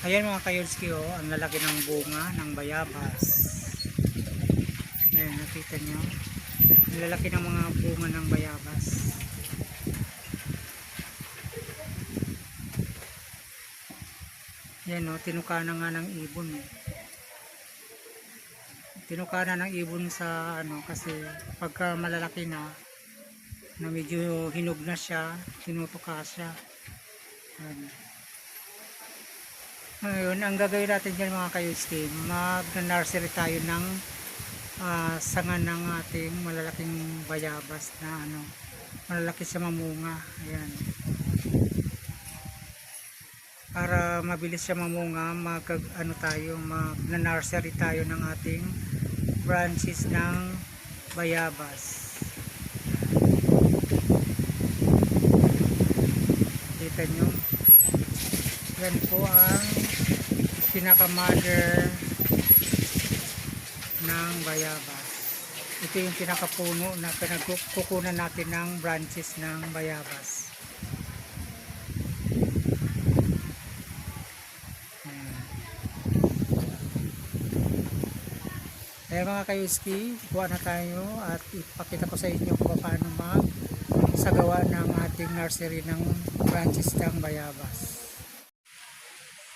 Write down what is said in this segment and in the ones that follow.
Ayan mga kayolski, oh, ang lalaki ng bunga ng bayabas. Ayan, nakita nyo. Ang lalaki ng mga bunga ng bayabas. Ayan, oh, tinukana nga ng ibon. Eh. Tinukana ng ibon sa ano, kasi pagka malalaki na medyo hinog na siya, tinutuka siya. Ayan. Ngayon, ang gagawin natin dyan mga kayolski, mag-nursery tayo ng sanga ng ating malalaking bayabas na ano, malalaki sa mamunga. Ayan. Para mabilis siya mamunga, mag-nursery tayo ng ating branches ng bayabas. Kita nyo, yan po ang pinaka-mother ng bayabas. Ito yung pinakapuno na pinagkukunan natin ng branches ng bayabas. Kaya mga kayuski, kuha na tayo at ipakita ko sa inyo kung paano magsagawa ng ating nursery ng branches ng bayabas.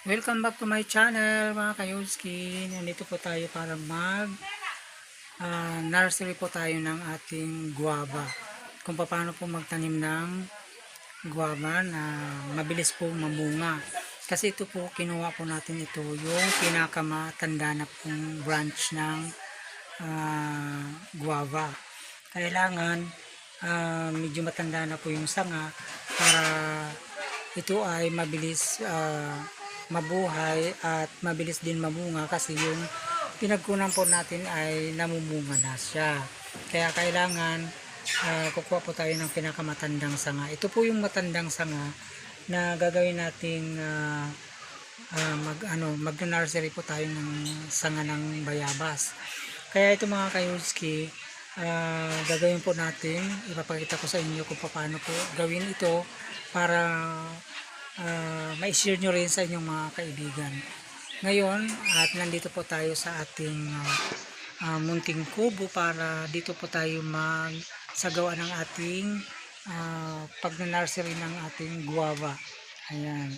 Welcome back to my channel mga kayuski. Nandito po tayo para nursery po tayo ng ating guava. Kung paano po magtanim ng guava na mabilis po mamunga. Kasi ito po, kinuha po natin ito yung pinakamatanda na pong branch ng guava. Kailangan medyo matanda na po yung sanga para ito ay mabilis mabuhay at mabilis din mamunga, kasi yung pinagkunan po natin ay namumunga na siya. Kaya kailangan kukuha po tayo ng pinakamatandang sanga. Ito po yung matandang sanga na gagawin nating mag-nursery po tayo ng sanga ng bayabas. Kaya ito mga kayulski, gagawin po natin, ipapakita ko sa inyo kung paano po gawin ito para ma-share nyo rin sa inyong mga kaibigan. Ngayon, at nandito po tayo sa ating munting kubo para dito po tayo magsagawa ng ating pag-nursery ng ating guava. Ayan.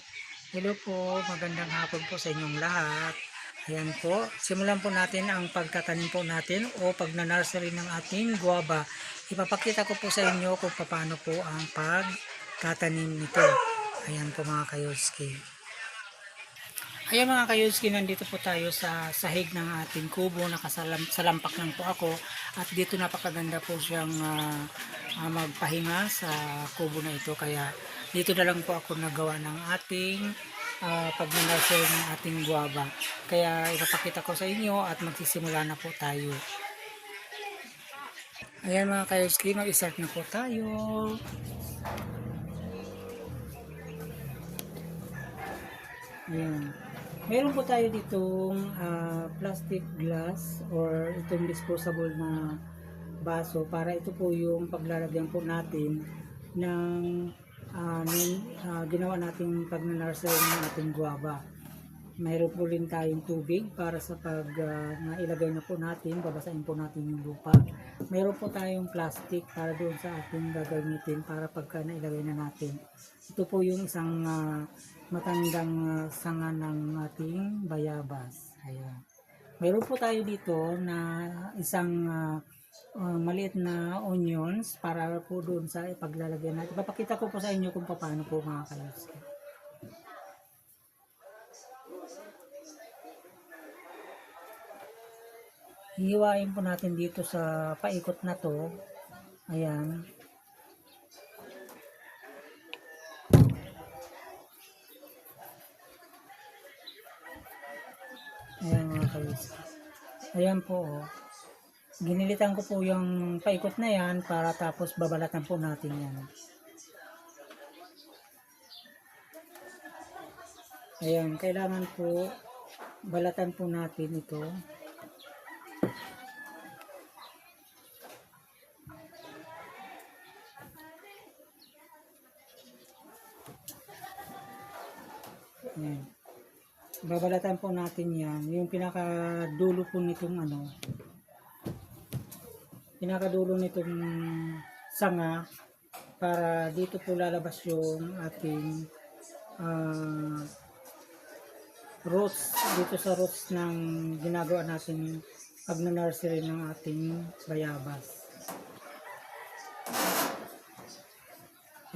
Hello po, magandang hapon po sa inyong lahat. Ayan po, simulan po natin ang pagtatanim po natin o pag-nursery ng ating guava. Ipapakita ko po sa inyo kung paano po ang pagtatanim nito. Ayan po mga kayolski. Ayan mga kayolski, nandito po tayo sa sahig ng ating kubo. Nakasalampak lang po ako at dito napakaganda po siyang magpahinga sa kubo na ito. Kaya dito na lang po ako nagawa ng ating pag-nursery ng ating guava. Kaya ipapakita ko sa inyo at magsisimula na po tayo. Ayan mga kayolski, mag-start na po tayo. Ayan. Meron po tayo ditong plastic glass or itong disposable na baso para ito po yung paglalagyan po natin ng ginawa nating pag-nursery ng ating guava. Mayroon po rin tayong tubig para sa pag nailagay na po natin, babasahin po natin yung lupa. Mayroon po tayong plastic para doon sa ating gagamitin para pagka nailagay na natin. Ito po yung isang matandang sanga ng ating bayabas. Ayan. Mayroon po tayo dito na isang maliit na onions para po doon sa ipaglalagyan natin. Papakita ko po sa inyo kung paano po mga kayuski. Hihiwain po natin dito sa paikot na to. Ayan. Ayan mga kayuski. Ayan po. Oh. Ginilitan ko po yung paikot na yan para tapos babalatan po natin yan. Ayan, kailangan po balatan po natin ito. Ayan. babalatan po natin yan. Yung pinakadulo po nitong pinakadulo nitong sanga, para dito po lalabas yung ating roots, dito sa roots ng ginagawa natin pag-nursery ng ating bayabas.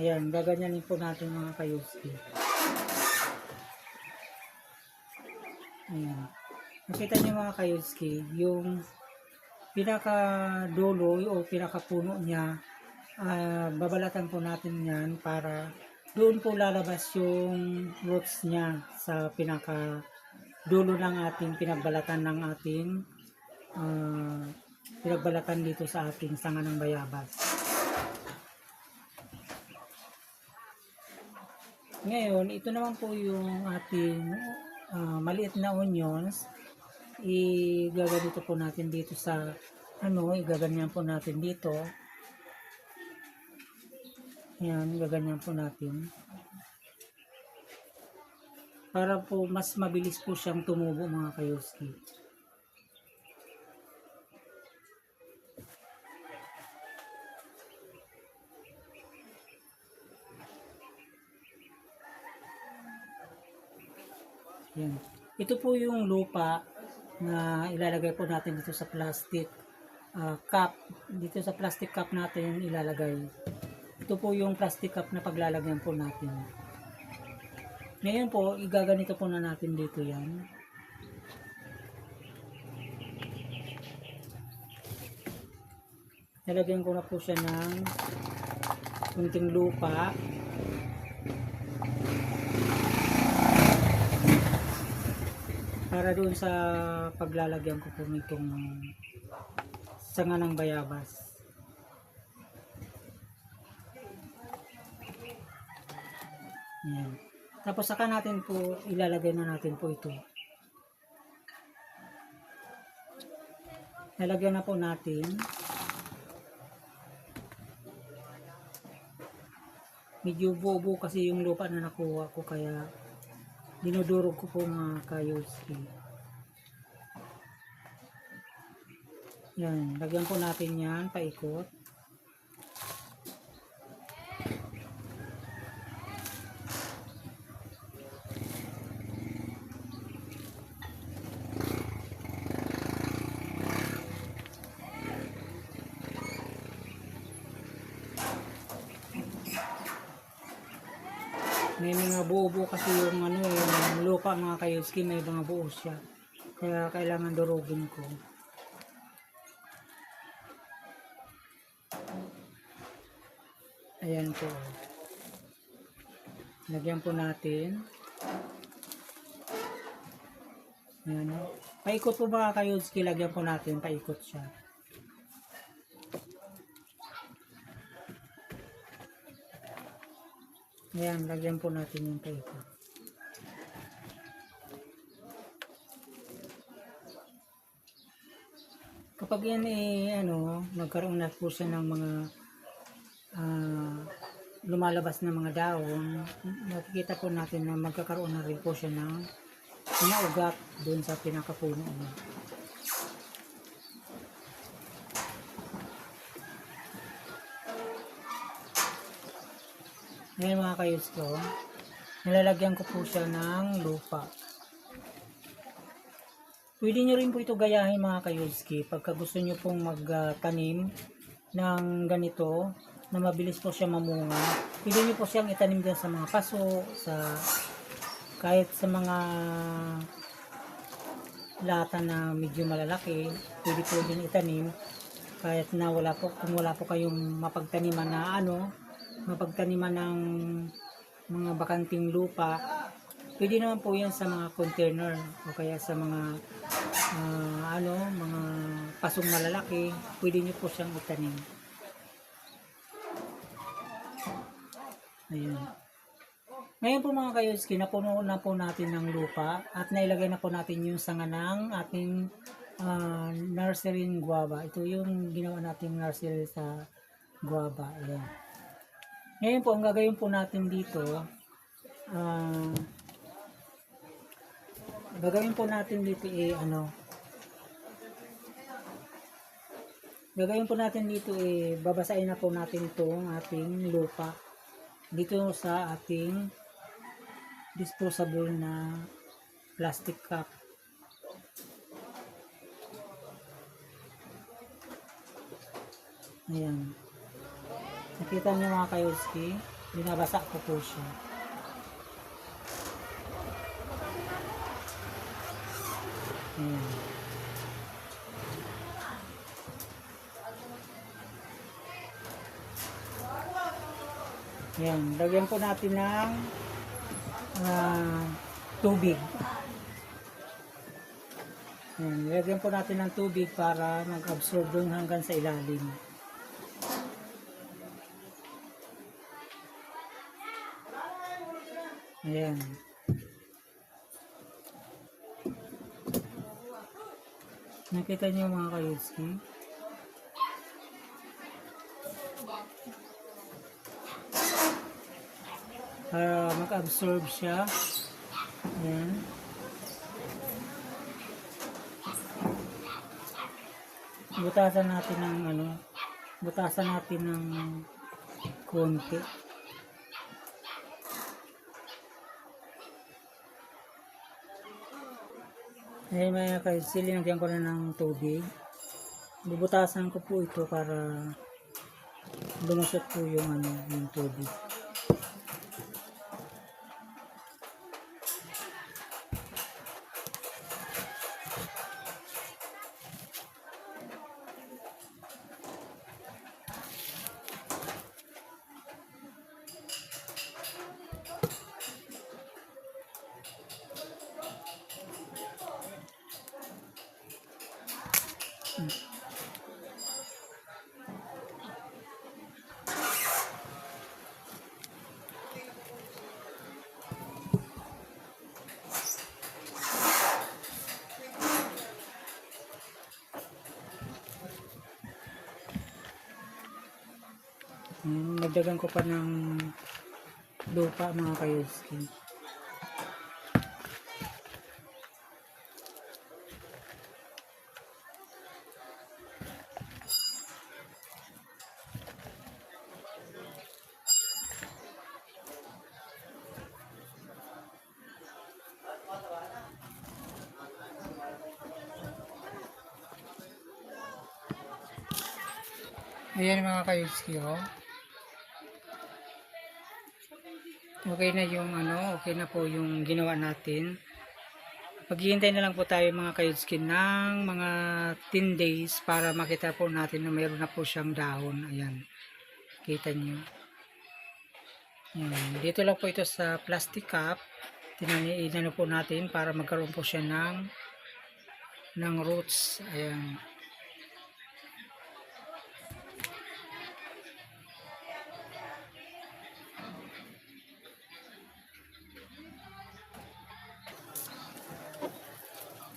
Ayan, gaganyanin po natin mga kayuski. Ayan. Nakita niyo mga kayuski, yung pinakadulo o pinakapuno niya, babalatan po natin yan para doon po lalabas yung roots niya sa pinakadulo ng ating pinagbalatan ng ating pinagbalatan dito sa ating sanga ng bayabas. Ngayon, ito naman po yung ating maliit na onions. Igaganito po natin dito sa igaganyan po natin dito. Ayan, gaganyan po natin. Para po mas mabilis po siyang tumubo mga kayuski. Ayan. Ito po yung lupa na ilalagay po natin dito sa plastic cup. Dito sa plastic cup natin ilalagay. Ito po yung plastic cup na paglalagyan po natin. Ngayon po, igaganito po na natin dito yan. Nalagyan ko na po siya ng kunting lupa. Para doon sa paglalagyan ko po nitong sanga ng bayabas. Ayan. Tapos saka natin po ilalagay na natin po ito. Nalagyan na po natin. Medyo buo-buo kasi yung lupa na nakuha ko, kaya dinudurog ko po mga kayuski. Yan, lagyan po natin yan paikot. May mga buo-buo kasi yung yung lupa mga kayuski, may mga buo siya. Kaya kailangan durugin ko. Ayan po. Lagyan po natin. Ayan. Paikot po mga kayuski, lagyan po natin, paikot siya. Ayan, lagyan po natin yung paikot. Kapag yan nagkaroon na po siya ng mga lumalabas na mga daon, makikita po natin na magkakaroon na rin po siya ng mga ugat doon sa pinakapuno niya. Ngayon mga kayuski, nilalagyan ko po siya ng lupa. Pwede nyo rin po ito gayahin mga kayuski pagka gusto nyo pong magtanim ng ganito na mabilis po siya mamunga. Pwede nyo po siyang itanim din sa mga paso, kahit sa mga lata na medyo malalaki, pwede po din itanim. Kahit na kung wala po kayong mapagtaniman na mapagtaniman ng mga bakanting lupa, pwede naman po yan sa mga container o kaya sa mga mga pasong malalaki, pwede nyo po siyang itanim. Ayan. Ngayon po mga kayuski, napuno na po natin ng lupa at nailagay na po natin yung sanga ng ating nursery guava. Ito yung ginawa nating nursery sa guava. Ayan. Ngayon po, ang gagawin po natin dito, Gagawin po natin dito gagawin po natin dito babasahin na po natin itong ating lupa dito sa ating disposable na plastic cup. Ayan. Nakita niyo mga kayuski, binabasa ko po siya. Ayan. Ayan. Lagyan po natin ng tubig. Ayan. Lagyan po natin ng tubig para mag-absorb dun hanggang sa ilalim. Ayan. Nakita niyo mga kayuski? Para mag-absorb siya. Ayan. Butasan natin ng butasan natin ng konti. Ayan mga kayuski, linagyan ko na ng tubig. Bubutasan ko po ito para lumusot po yung tubig. Nagdagan ko pa ng lupa mga kayuski. Ayan mga kayuski, oh. Okay na yung okay na po yung ginawa natin. Maghihintay na lang po tayo mga kayuski ng mga 10 days para makita po natin na mayroon na po siyang dahon. Ayan. Kita nyo. Ayan. Dito lang po ito sa plastic cup. Tinanong po natin para magkaroon po siya ng roots. Ayan.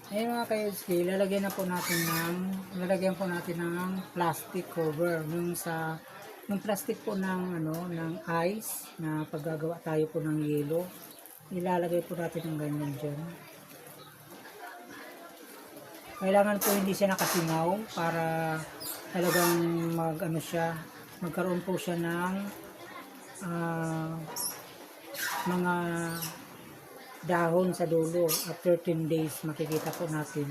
Ayan mga kayuski, lalagyan po natin ng plastic cover yung plastic po ng ice na paggagawa tayo po ng yelo. Ilalagay po natin ng ganyan dyan. Kailangan po hindi siya nakasingaw para talagang magkaroon po siya ng mga dahon sa dulo. After 10 days makikita po natin.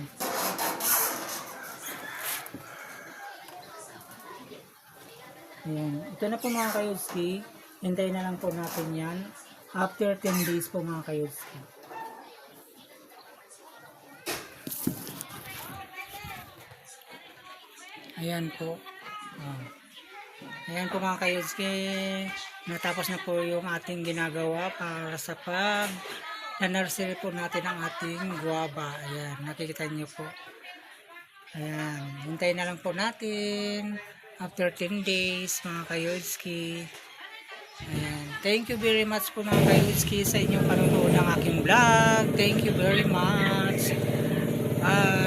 Ayan. Ito na po mga kayuski. Hintayin na lang po natin yan. After 10 days po mga kayuski. Ayan po. Ayan po mga kayuski. Natapos na po yung ating ginagawa para sa na-nursery po natin ang ating guava. Ayan, nakikita niyo po. Ayan, hintayin na lang po natin after 10 days mga kayuski. Ayan, thank you very much po mga kayuski sa inyong panonood ng aking vlog. Thank you very much. Bye.